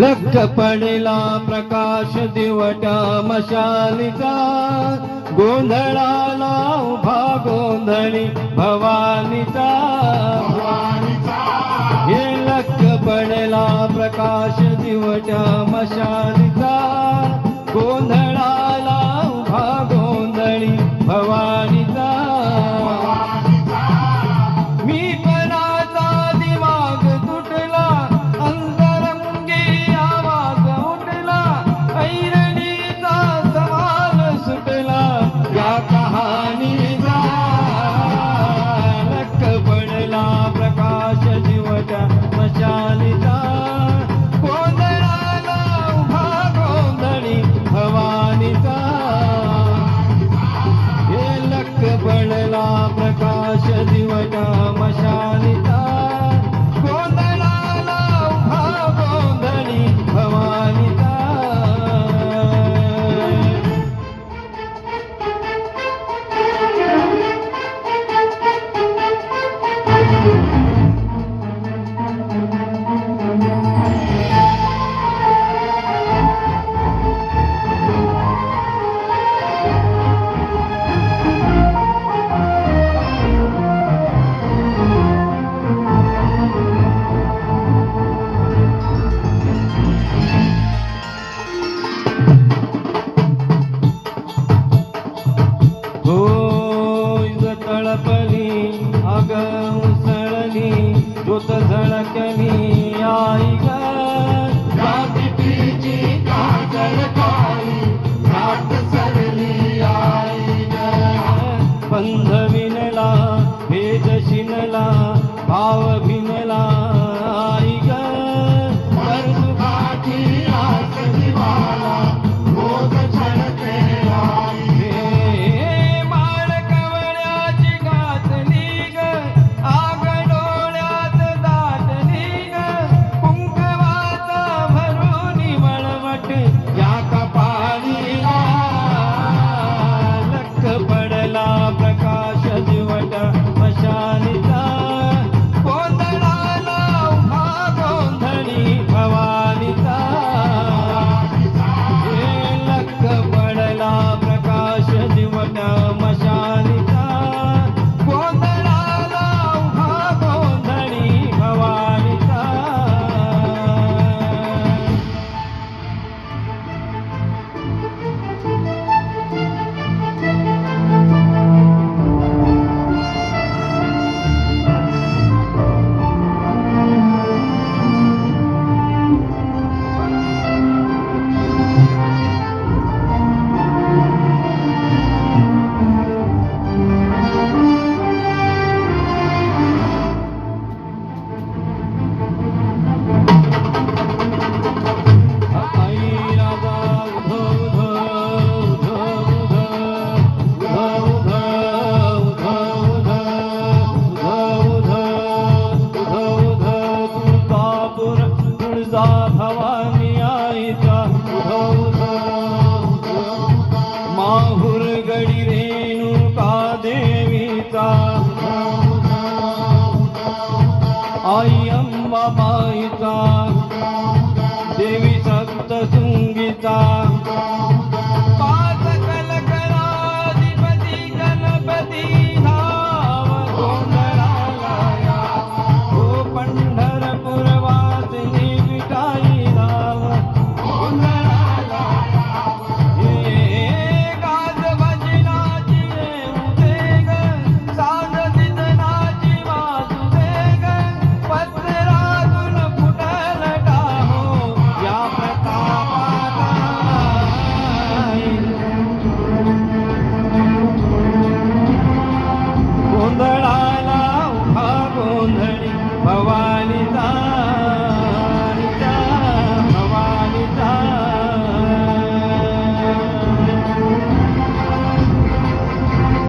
लख पडला प्रकाश दिवटा मशालीचा, गोंधळाला उभा गोंधळी भवानीचा. हे लख पडला प्रकाश दिवटा मशालीचा, गोंधळाला उभा गोंधळी भवानीचा. मी पणाचा दिमाग तुटला, अंतरंगी आवाज उठला, ऐरणीचा सवाल सुटला या कहाणीचा. लख पडला प्रकाश दिवटा मशालीचा, गोंधळाला उभा गोंधळी भवानीचा. हे लख पडला प्रकाश दिवटा मशालीचा, गोंधळाला उभा गोंधळी भवानीचा. तळपली अग उसळली, ज्योत झळकली आई ग. रात्रीची काजळ काळी, घाट सरली आई ग. बंध विणला भेद शिनला, भाव भिनला आई ग. दुखाची आस दिवाला, बोध छळते आई. प्रकाश दिवटा मशालीचा, गोंधळाला उभा गोंधळी भवानीचा. हे लख पडला प्रकाश दिवटा मशालीचा, गोंधळाला उभा गोंधळी भवानीचा. भवानी आईचा माहुर गडी रेणुका देवीचा, आई अंबाबाईचा.